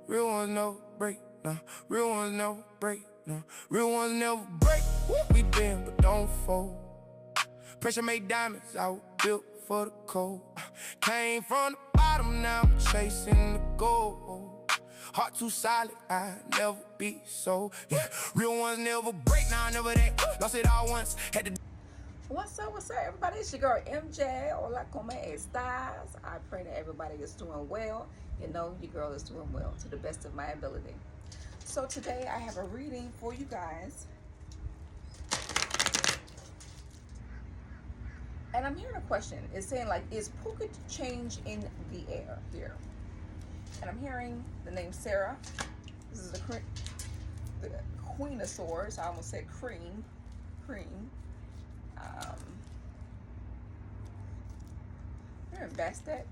Real ones never break, nah. Real ones never break, nah. Real ones never break. We bend but don't fold. Pressure made diamonds, I was built for the cold. Came from the bottom, now I'm chasing the gold. Heart too solid, I never be so. Yeah, real ones never break, now I never that. Lost it all once, had to. What's up, everybody? It's your girl MJ. Hola, ¿cómo estás? I pray that everybody is doing well. You know, your girl is doing well to the best of my ability. So today I have a reading for you guys. And I'm hearing a question. It's saying like, is pocket change in the air here? And I'm hearing the name Sarah. This is the Queen of Swords. I almost said cream. Here, Bastet,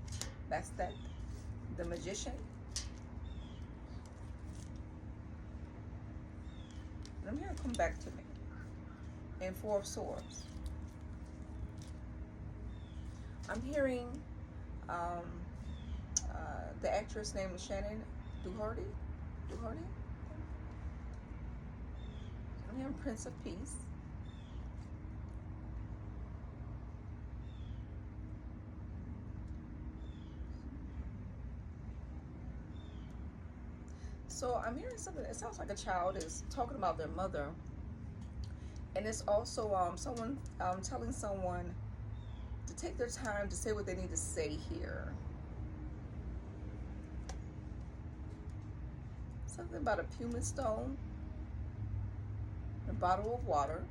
the Magician. And I'm hearing come back to me. And Four of Swords. I'm hearing the actress name is Shannon Doherty. I'm hearing Prince of Peace. So I'm hearing something that sounds like a child is talking about their mother. And it's also someone telling someone to take their time to say what they need to say here. Something about a pumice stone, a bottle of water.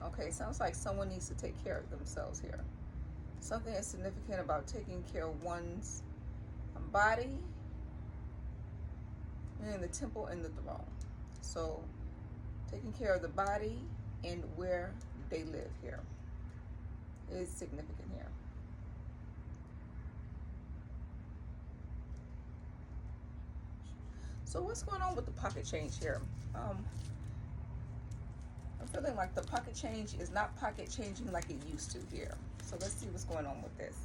Okay, sounds like someone needs to take care of themselves here. Something is significant about taking care of one's body and the temple and the throne. So taking care of the body and where they live here is significant here. So what's going on with the pocket change here? I'm feeling like the pocket change is not pocket changing like it used to here. So let's see what's going on with this.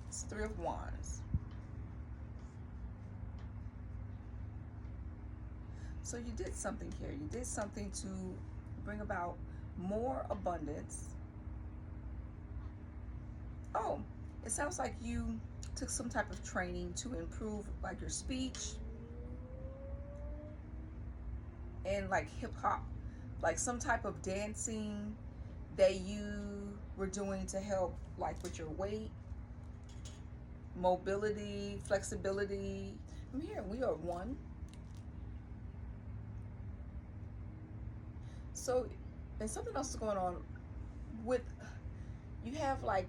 It's Three of Wands. So you did something here. You did something to bring about more abundance. Oh, it sounds like you took some type of training to improve like your speech and like hip hop, like some type of dancing that you were doing to help like with your weight, mobility, flexibility. I'm here, we are one. So, and something else is going on with, you have like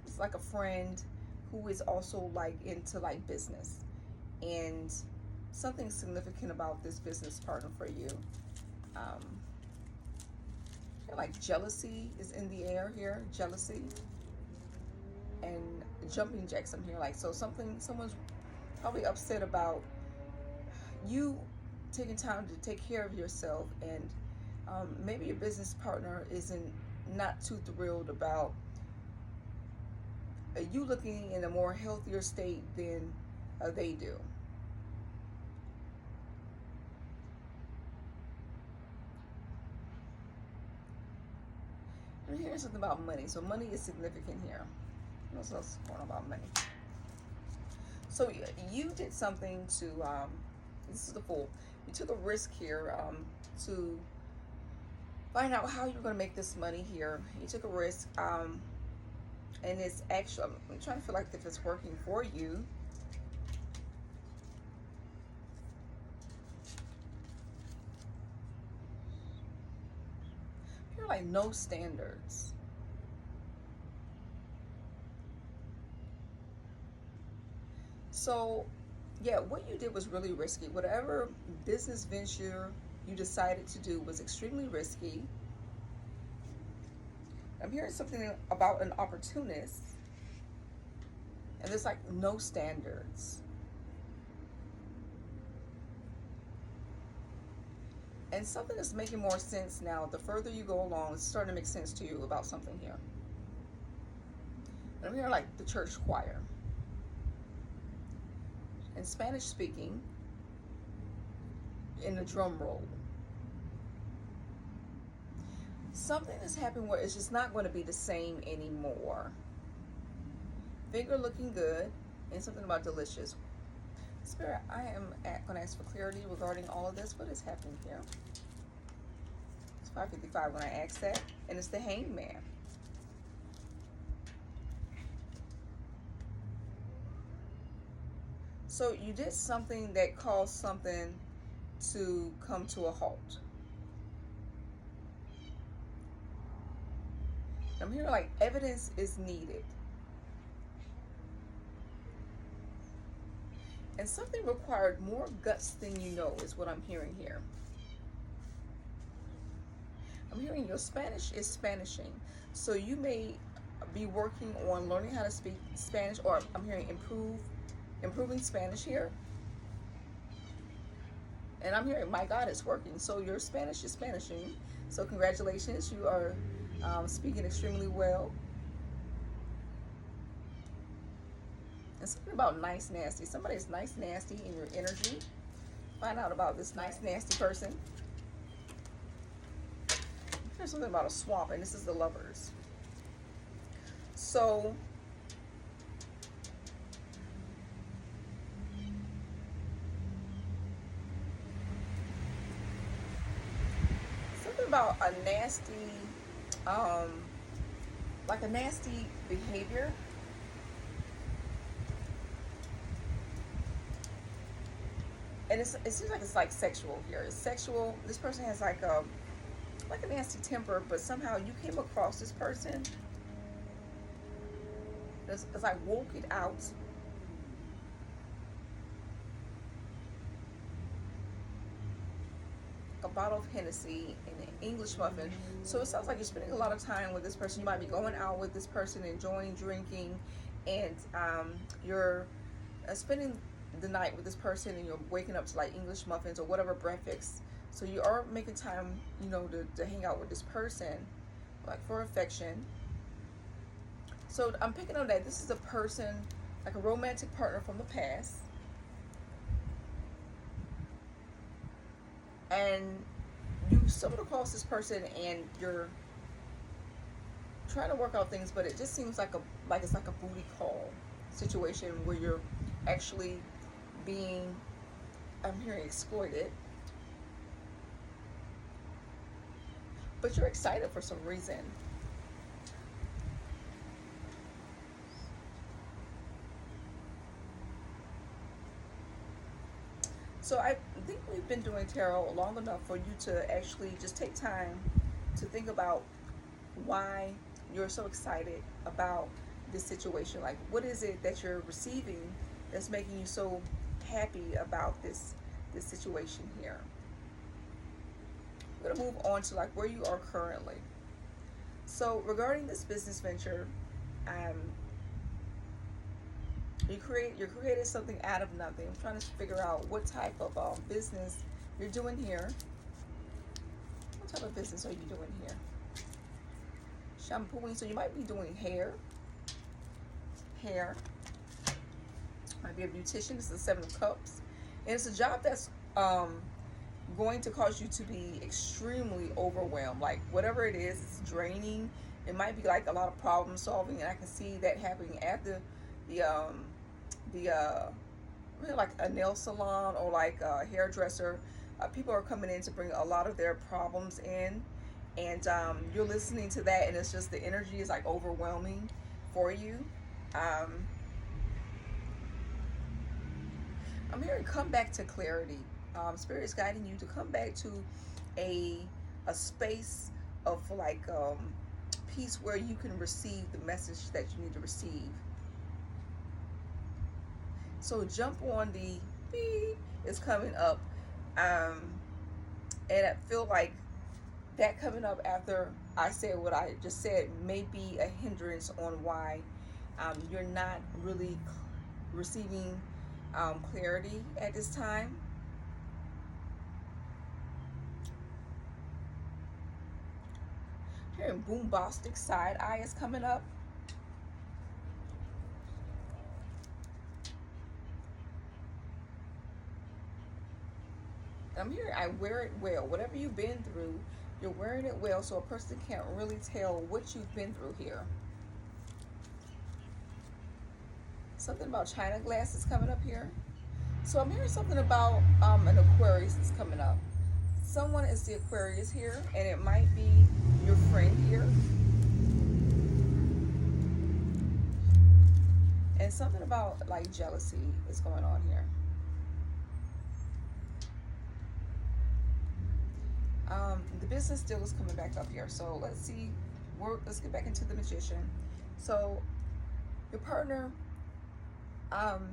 it's like a friend who is also like into like business, and something significant about this business partner for you. Like jealousy is in the air here, jealousy and jumping jacks. I'm here like, so someone's probably upset about you taking time to take care of yourself, and maybe your business partner isn't not too thrilled about you looking in a more healthier state than they do. And here's something about money. So money is significant here. What's else going on about money? So you did something to, this is the Fool. You took a risk here to find out how you're going to make this money here. You took a risk, and it's actually, I'm trying to feel like if it's working for you. You're like no standards. So yeah, what you did was really risky. Whatever business venture you decided to do was extremely risky. I'm hearing something about an opportunist, and there's like no standards. And something is making more sense now. The further you go along, it's starting to make sense to you about something here. I'm hearing like the church choir. And Spanish speaking in the drum roll. Something is happening where it's just not going to be the same anymore. Finger looking good, and something about delicious. Spirit, I am going to ask for clarity regarding all of this. What is happening here? It's 5:55 when I ask that, and it's the Hangman. So you did something that caused something to come to a halt. I'm hearing like evidence is needed. And something required more guts than you know is what I'm hearing here. I'm hearing your Spanish is Spanishing. So you may be working on learning how to speak Spanish, or I'm hearing improving Spanish here. And I'm hearing, my God, it's working. So your Spanish is Spanishing. So congratulations, you are speaking extremely well. And something about nice nasty. Somebody's nice nasty in your energy. Find out about this nice nasty person. There's something about a swamp, and this is the Lovers. So something about a nasty, like a nasty behavior. And it seems like it's like sexual here. It's sexual. This person has like a nasty temper, but somehow you came across this person. It's like woke it out. A bottle of Hennessy and an English muffin. So it sounds like you're spending a lot of time with this person. You might be going out with this person, enjoying drinking, and you're spending the night with this person, and you're waking up to like English muffins or whatever breakfast. So you are making time, you know, to hang out with this person, like for affection. So I'm picking up that this is a person, like a romantic partner from the past. And you stumbled across this person and you're trying to work out things, but it just seems like it's like a booty call situation where you're actually being, I'm hearing, exploited. But you're excited for some reason. So I think we've been doing tarot long enough for you to actually just take time to think about why you're so excited about this situation. Like, what is it that you're receiving that's making you so happy about this situation here? We're gonna move on to like where you are currently. So regarding this business venture, you created something out of nothing. I'm trying to figure out what type of business you're doing here. What type of business are you doing here? Shampooing. So you might be doing hair. Might be a beautician. This is the Seven of Cups, and it's a job that's going to cause you to be extremely overwhelmed. Like whatever it is, it's draining. It might be like a lot of problem solving, and I can see that happening at the like a nail salon or like a hairdresser. People are coming in to bring a lot of their problems in, and you're listening to that, and it's just the energy is like overwhelming for you. I'm hearing come back to clarity. Spirit is guiding you to come back to a space of like peace where you can receive the message that you need to receive. So jump on the beep is coming up, and I feel like that coming up after I said what I just said may be a hindrance on why you're not really receiving clarity at this time. Hearing bombastic side eye is coming up. I'm here. I wear it well. Whatever you've been through, you're wearing it well, so a person can't really tell what you've been through here. Something about China glass is coming up here. So I'm hearing something about an Aquarius is coming up. Someone is the Aquarius here, and it might be your friend here. And something about like jealousy is going on here. The business deal is coming back up here. So let's see. Let's get back into the Magician. So your partner, um,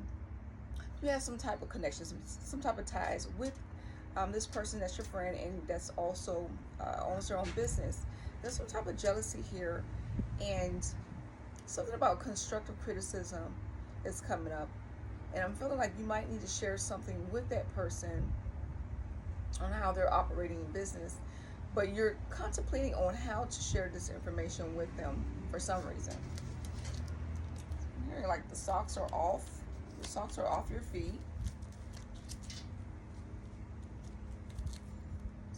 you have some type of connections, some type of ties with this person that's your friend and that's also owns their own business. There's some type of jealousy here, and something about constructive criticism is coming up. And I'm feeling like you might need to share something with that person on how they're operating in business, but you're contemplating on how to share this information with them for some reason. I'm hearing like the socks are off. The socks are off your feet.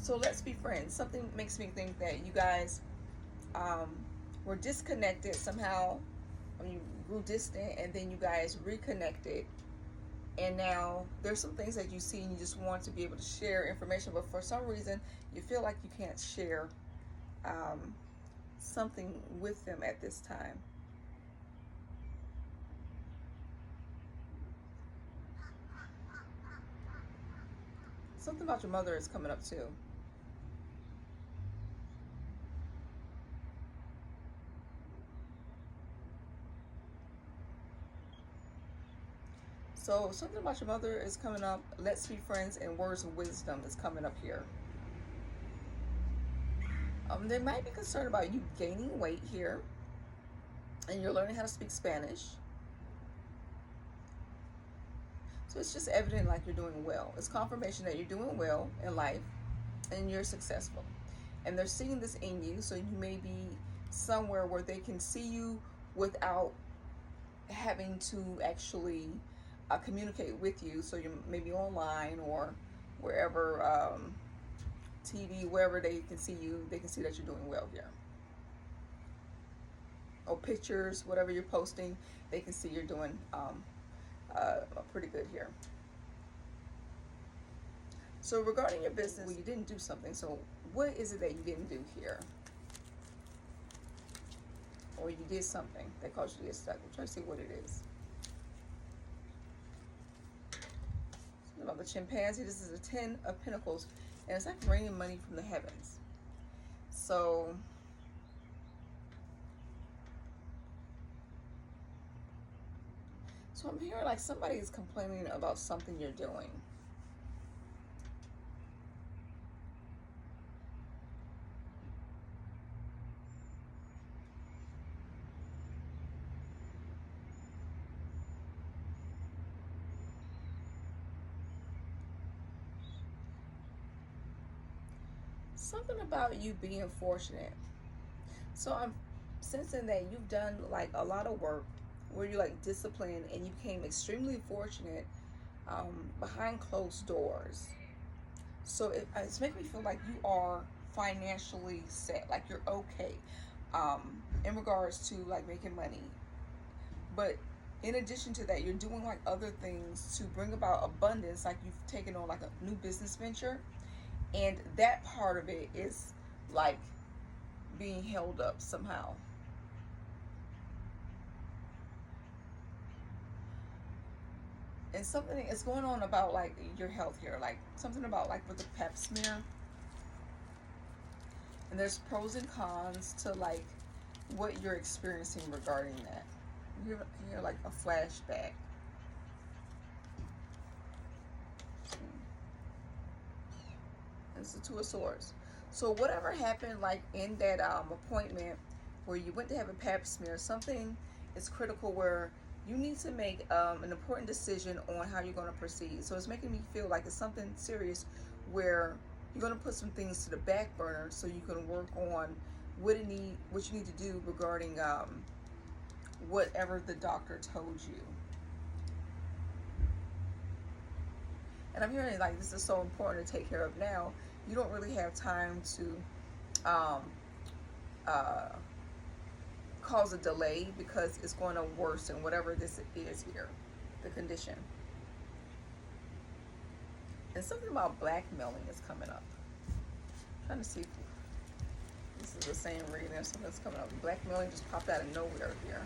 So let's be friends. Something makes me think that you guys were disconnected somehow. I mean, you grew distant and then you guys reconnected. And now there's some things that you see and you just want to be able to share information, but for some reason you feel like you can't share something with them at this time. Something about your mother is coming up too. So something about your mother is coming up. Let's be friends and words of wisdom is coming up here. They might be concerned about you gaining weight here, and you're learning how to speak Spanish. So it's just evident like you're doing well. It's confirmation that you're doing well in life and you're successful. And they're seeing this in you, so you may be somewhere where they can see you without having to actually communicate with you. So you're maybe online or wherever, TV, wherever they can see you, they can see that you're doing well here. Or pictures, whatever you're posting, they can see you're doing pretty good here. So regarding your business, well, you didn't do something. So what is it that you didn't do here? Or you did something that caused you to get stuck. I'm trying to see what it is. About the chimpanzee, this is a 10 of Pentacles, and it's like raining money from the heavens. So I'm hearing like somebody is complaining about something you're doing. Something about you being fortunate. So I'm sensing that you've done like a lot of work where you're like disciplined and you became extremely fortunate behind closed doors. So it's making me feel like you are financially set, like you're okay in regards to like making money. But in addition to that, you're doing like other things to bring about abundance, like you've taken on like a new business venture, and that part of it is like being held up somehow. And something is going on about like your health here, like something about like with the pap smear. And there's pros and cons to like what you're experiencing regarding that. You hear like a flashback. It's the Two of Swords. So whatever happened like in that appointment where you went to have a pap smear, something is critical where you need to make an important decision on how you're going to proceed. So it's making me feel like it's something serious where you're going to put some things to the back burner so you can work on what you need to do regarding whatever the doctor told you. And I'm hearing like this is so important to take care of now. You don't really have time to um, uh, cause a delay because it's going to worsen whatever this is here, the condition. And something about blackmailing is coming up. I'm trying to see if this is the same reading or something that's coming up. Blackmailing just popped out of nowhere here.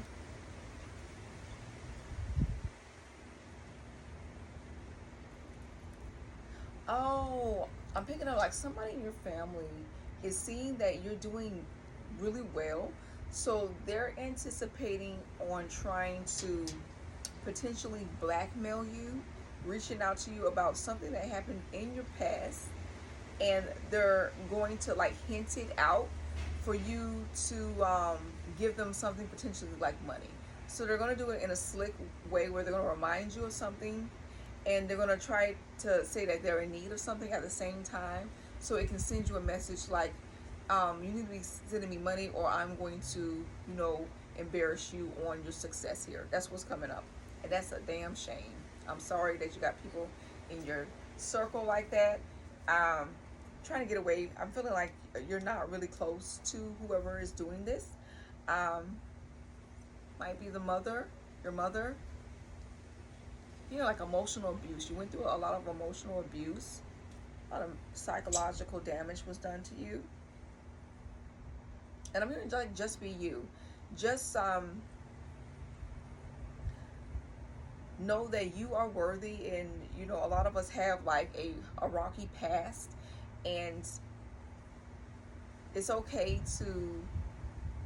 Oh, I'm picking up like somebody in your family is seeing that you're doing really well. So they're anticipating on trying to potentially blackmail you, reaching out to you about something that happened in your past, and they're going to like hint it out for you to give them something potentially like money. So they're going to do it in a slick way where they're going to remind you of something, and they're going to try to say that they're in need of something at the same time, so it can send you a message like, you need to be sending me money or I'm going to, embarrass you on your success here. That's what's coming up. And that's a damn shame. I'm sorry that you got people in your circle like that. Trying to get away. I'm feeling like you're not really close to whoever is doing this. Might be the mother, your mother. Like emotional abuse. You went through a lot of emotional abuse. A lot of psychological damage was done to you. And I'm going to like just be you. Just know that you are worthy, and a lot of us have like a rocky past, and it's okay to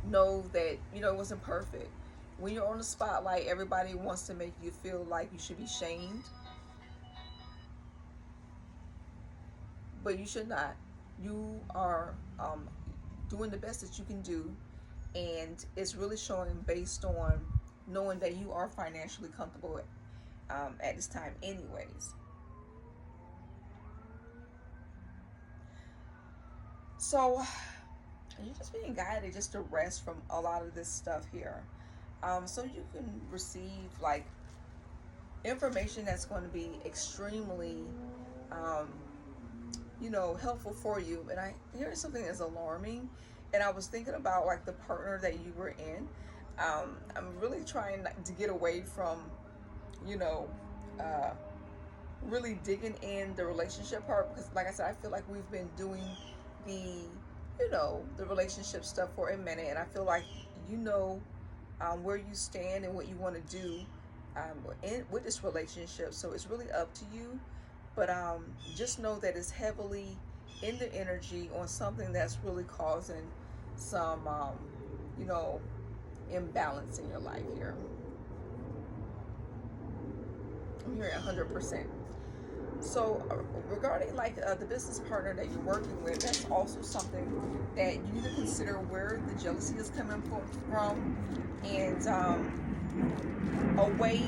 know that it wasn't perfect. When you're on the spotlight, everybody wants to make you feel like you should be shamed, but you should not. You are doing the best that you can do, and it's really showing based on knowing that you are financially comfortable at this time anyways. So you're just being guided just to rest from a lot of this stuff here, so you can receive like information that's going to be extremely helpful for you. And I hear something that's alarming, and I was thinking about like the partner that you were in. I'm really trying to get away from uh, really digging in the relationship part, because like I said, I feel like we've been doing the the relationship stuff for a minute, and I feel like where you stand and what you want to do with this relationship. So it's really up to you, but just know that it's heavily in the energy on something that's really causing some imbalance in your life here. I'm hearing 100%. So regarding like the business partner that you're working with, that's also something that you need to consider where the jealousy is coming from, and a way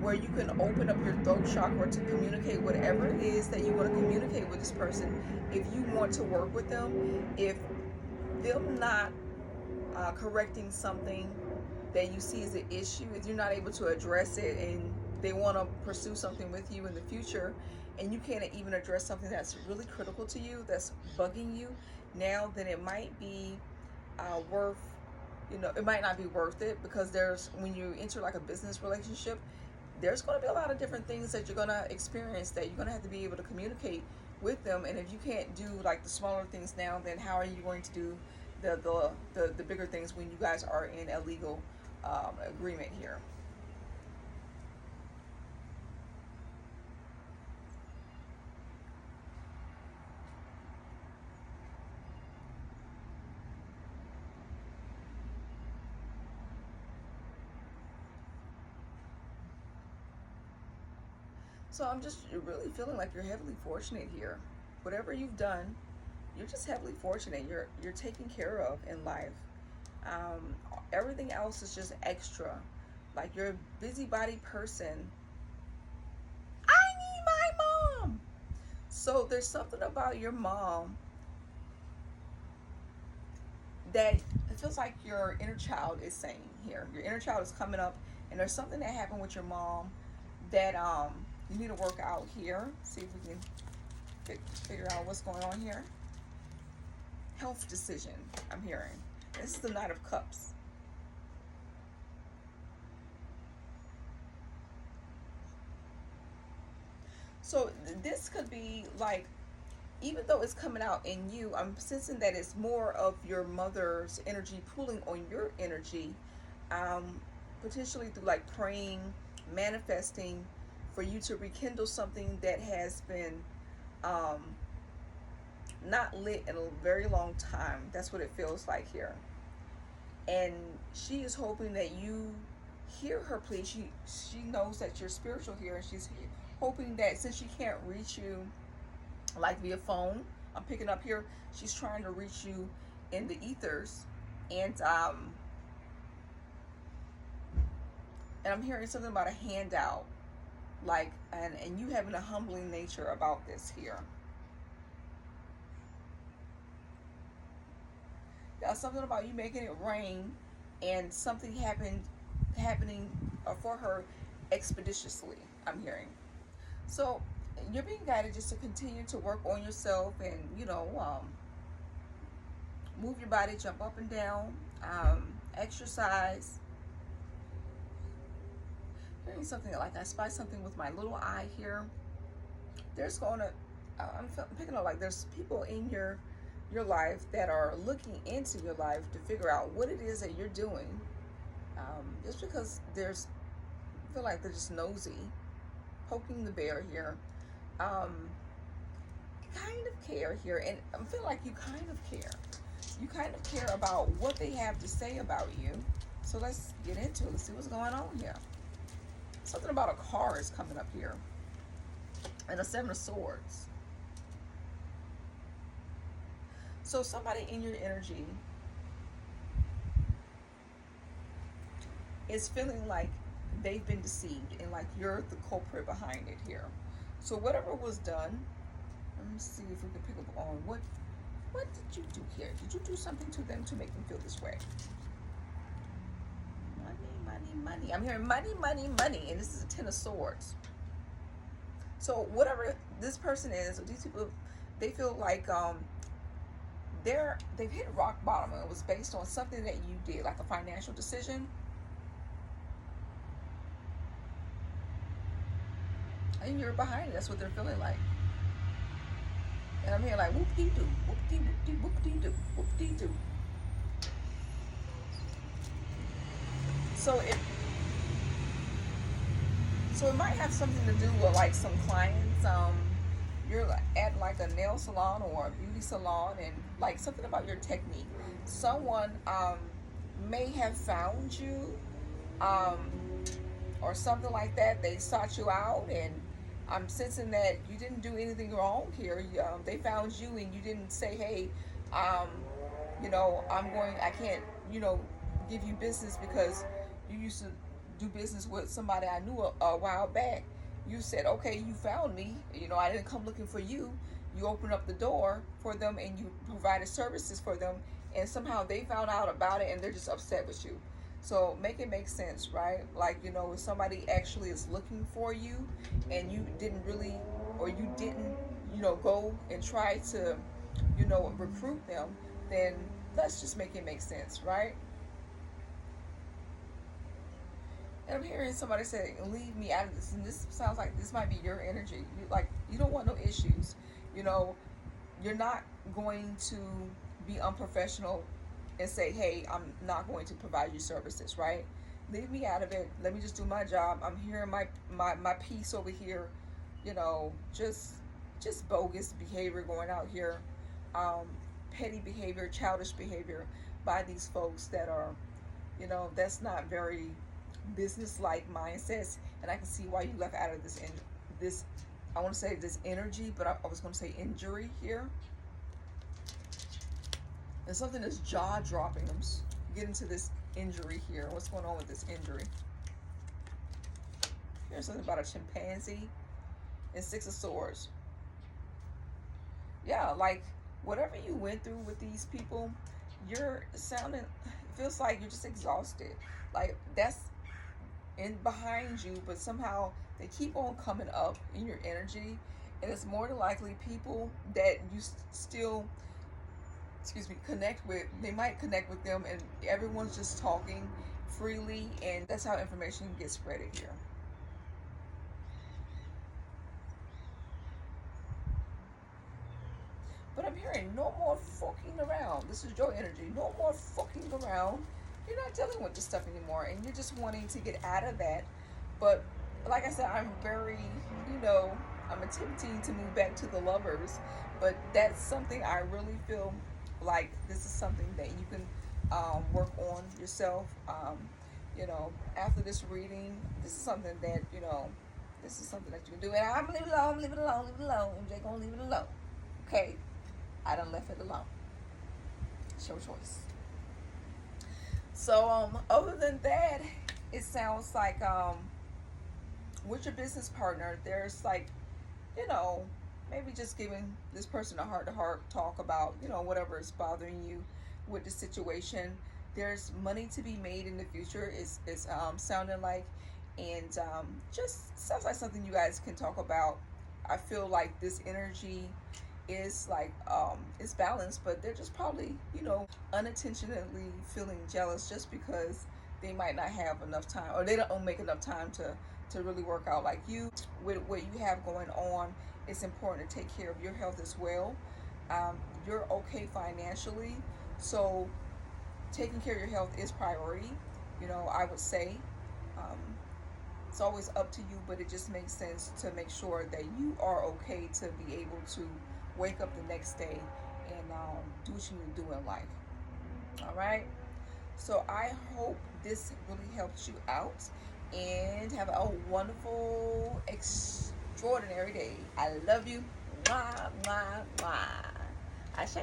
where you can open up your throat chakra to communicate whatever it is that you want to communicate with this person. If you want to work with them, if them not correcting something that you see as an issue, if you're not able to address it, and they want to pursue something with you in the future, and you can't even address something that's really critical to you, that's bugging you now, then it might be worth, it might not be worth it, because when you enter like a business relationship, there's going to be a lot of different things that you're going to experience that you're going to have to be able to communicate with them. And if you can't do like the smaller things now, then how are you going to do the bigger things when you guys are in a legal agreement here? So I'm just really feeling like you're heavily fortunate here. Whatever you've done, you're just heavily fortunate. You're taken care of in life. Everything else is just extra. Like, you're a busybody person. I need my mom. So there's something about your mom that it feels like your inner child is saying here. Your inner child is coming up, and there's something that happened with your mom that You need to work out here. See if we can figure out what's going on here. Health decision, I'm hearing. This is the Knight of Cups. So this could be like, even though it's coming out in you, I'm sensing that it's more of your mother's energy pulling on your energy, potentially through like praying, manifesting, for you to rekindle something that has been not lit in a very long time. That's what it feels like here. And she is hoping that you hear her plea. She knows that you're spiritual here, and she's hoping that since she can't reach you like via phone, I'm picking up here, she's trying to reach you in the ethers. And I'm hearing something about a handout, like, and you having a humbling nature about this here. Something about you making it rain, and something happening for her expeditiously, I'm hearing. So you're being guided just to continue to work on yourself, and move your body, jump up and down, exercise. Hearing something like, I spy something with my little eye here. There's going to, I'm picking up like there's people in your life that are looking into your life to figure out what it is that you're doing. Just because I feel like they're just nosy, poking the bear here. Kind of care here, and I feel like you kind of care. You kind of care about what they have to say about you. So let's get into it. Let's see what's going on here. Something about a car is coming up here, and a 7 of Swords. So somebody in your energy is feeling like they've been deceived, and like you're the culprit behind it here. So whatever was done, let me see if we can pick up on what did you do here? Did you do something to them to make them feel this way? Money. I'm hearing money, and this is a 10 of Swords. So whatever this person is, or these people, they feel like they've hit rock bottom, and it was based on something that you did, like a financial decision. And you're behind it. That's what they're feeling like. And I'm here like whoop-dee-doo, whoop-dee-whoop-dee, whoop-dee-doo, whoop-dee-doo. So it might have something to do with like some clients. You're at like a nail salon or a beauty salon, and like something about your technique. Someone may have found you, or something like that. They sought you out, and I'm sensing that you didn't do anything wrong here. They found you, and you didn't say, hey, I can't, give you business because you used to do business with somebody I knew a while back. You said, okay, you found me. I didn't come looking for you. You opened up the door for them, and you provided services for them, and somehow they found out about it, and they're just upset with you. So make it make sense, right? Like, if somebody actually is looking for you, and you didn't really, or you didn't, go and try to, recruit them, then let's just make it make sense, right? And I'm hearing somebody say, leave me out of this. And this sounds like this might be your energy. You don't want no issues. You're not going to be unprofessional and say, hey, I'm not going to provide you services, right? Leave me out of it. Let me just do my job. I'm hearing my piece over here. Just bogus behavior going out here. Petty behavior, childish behavior by these folks that are, that's not very business-like mindsets. And I can see why you left out of this I want to say this energy, but I was going to say injury here. And something that's jaw-dropping. I'm getting to this injury here. What's going on with this injury? Here's something about a chimpanzee and 6 of Swords. Yeah, like whatever you went through with these people, it feels like you're just exhausted. Like in behind you, but somehow they keep on coming up in your energy, and it's more than likely people that you still, excuse me, connect with. They might connect with them, and everyone's just talking freely, and that's how information gets spread here. But I'm hearing no more fucking around. This is your energy. No more fucking around. You're not dealing with this stuff anymore, and you're just wanting to get out of that. But like I said, I'm very, you know, I'm attempting to move back to the lovers. But that's something I really feel like this is something that you can work on yourself. You know, after this reading, this is something that, you know, this is something that you can do. And I'm leave it alone, leave it alone, leave it alone. MJ gonna leave it alone. Okay, I done left it alone. It's your choice. So other than that, it sounds like with your business partner, there's like, you know, maybe just giving this person a heart to heart talk about, you know, whatever is bothering you with the situation. There's money to be made in the future. Is sounding like, and just sounds like something you guys can talk about. I feel like this energy is like it's balanced, but they're just probably, you know, unintentionally feeling jealous just because they might not have enough time, or they don't make enough time to really work out like you. With what you have going on, it's important to take care of your health as well. You're okay financially, so taking care of your health is priority. You know, I would say um, it's always up to you, but it just makes sense to make sure that you are okay to be able to wake up the next day and do what you need to do in life. All right. So I hope this really helps you out, and have a wonderful, extraordinary day. I love you. Mwah, mwah, mwah. Ashe.